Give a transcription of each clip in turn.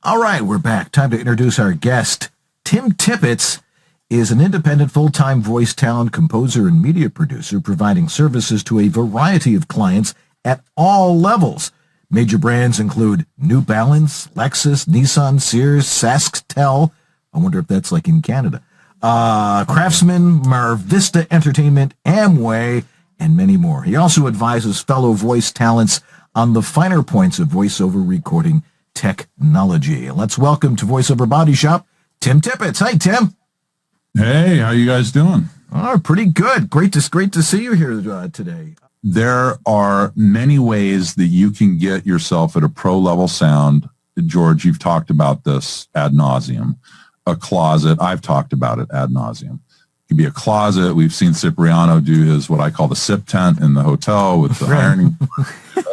All right, we're back. Time to introduce our guest. Tim Tippets is an independent full-time voice talent composer and media producer providing services to a variety of clients at all levels. Major brands include New Balance, Lexus, Nissan, Sears, Sasktel. I wonder if that's like in Canada. Craftsman, Mar Vista Entertainment, Amway, and many more. He also advises fellow voice talents on the finer points of voiceover recording technology. Let's welcome to VoiceOver Body Shop, Tim Tippets. Hi, Tim. Hey, how you guys doing? Oh, pretty good. Great to see you here today. There are many ways that you can get yourself at a pro level sound. George, you've talked about this ad nauseum. A closet, I've talked about it ad nauseum. It could be a closet. We've seen Cipriano do his, what I call the sip tent in the hotel with the ironing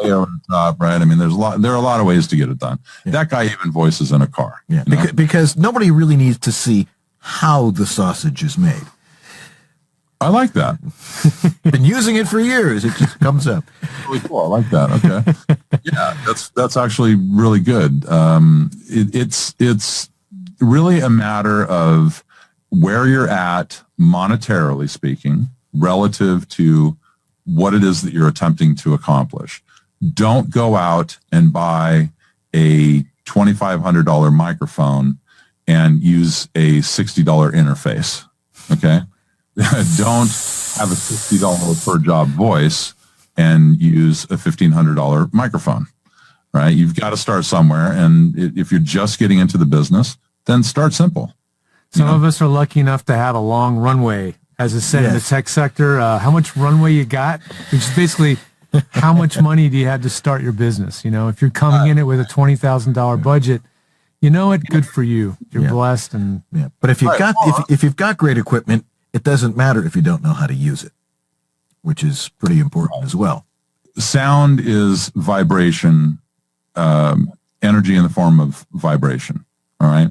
over the top, right? I mean, there are a lot of ways to get it done. Yeah. That guy even voices in a car. Yeah, because nobody really needs to see how the sausage is made. I like that. Been using it for years. It just comes up. Really cool. I like that. Okay. Yeah, that's actually really good. It's really a matter of where you're at monetarily speaking relative to what it is that you're attempting to accomplish. Don't go out and buy a $2,500 microphone and use a $60 interface. Okay. Don't have a $60 per job voice and use a $1,500 microphone, right? You've got to start somewhere. And if you're just getting into the business, then start simple. Some of us are lucky enough to have a long runway, as is said in the tech sector. How much runway you got, which is basically how much money do you have to start your business? You know, if you're coming in it with a $20,000 budget, you know what? Good for you. You're blessed. And but if you've if you've got great equipment, it doesn't matter if you don't know how to use it, which is pretty important as well. Sound is vibration, energy in the form of vibration. All right.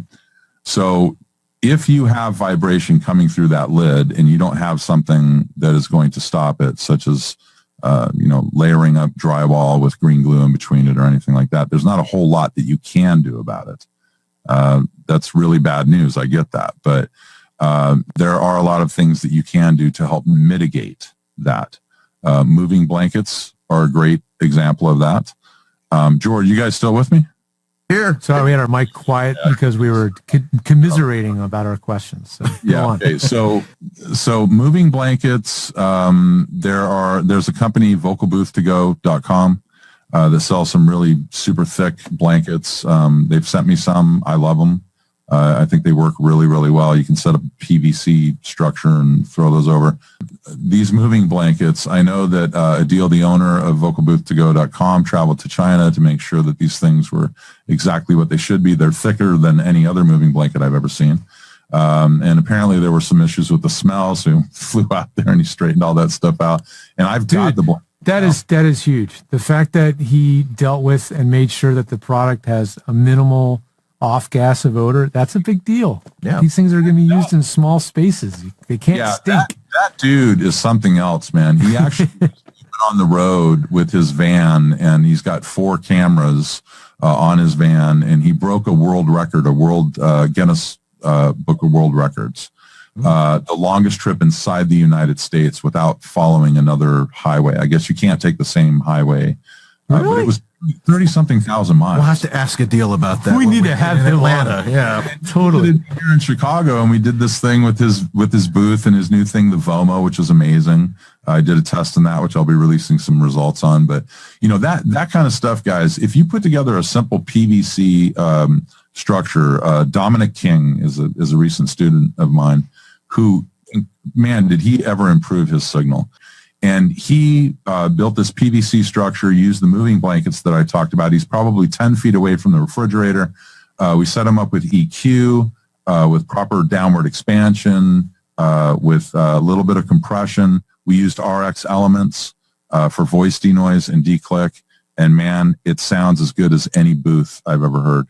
So if you have vibration coming through that lid and you don't have something that is going to stop it, such as, layering up drywall with green glue in between it or anything like that, there's not a whole lot that you can do about it. That's really bad news. I get that. But there are a lot of things that you can do to help mitigate that. Moving blankets are a great example of that. George, you guys still with me? Here. Sorry, we had our mic quiet because we were commiserating about our questions. So go on. Okay. So moving blankets, there's a company, VOTechGuru.com, that sells some really super thick blankets. They've sent me some. I love them. I think they work really, really well. You can set up a PVC structure and throw those over. These moving blankets, I know that Adil, the owner of VOTechGuru.com, traveled to China to make sure that these things were exactly what they should be. They're thicker than any other moving blanket I've ever seen. And apparently there were some issues with the smell, so he flew out there and he straightened all that stuff out. And I've got the blanket. That is huge. The fact that he dealt with and made sure that the product has a minimal off-gas of odor, that's a big deal. Yeah. These things are going to be used in small spaces. They can't stink. That dude is something else, man. He actually went on the road with his van, and he's got 4 cameras on his van, and he broke a world record, Guinness Book of World Records. The longest trip inside the United States without following another highway. I guess you can't take the same highway. Really? But it was 30-something thousand miles. We'll have to ask Adil about that. We need to have him Atlanta. Yeah, totally. Here in Chicago, and we did this thing with his booth and his new thing, the VOMO, which was amazing. I did a test on that, which I'll be releasing some results on. But that kind of stuff, guys. If you put together a simple PVC structure, Dominic King is a recent student of mine who, man, did he ever improve his signal. And he built this PVC structure, used the moving blankets that I talked about. He's probably 10 feet away from the refrigerator. We set him up with EQ, with proper downward expansion, with a little bit of compression. We used RX elements for voice denoise and declick. And man, it sounds as good as any booth I've ever heard.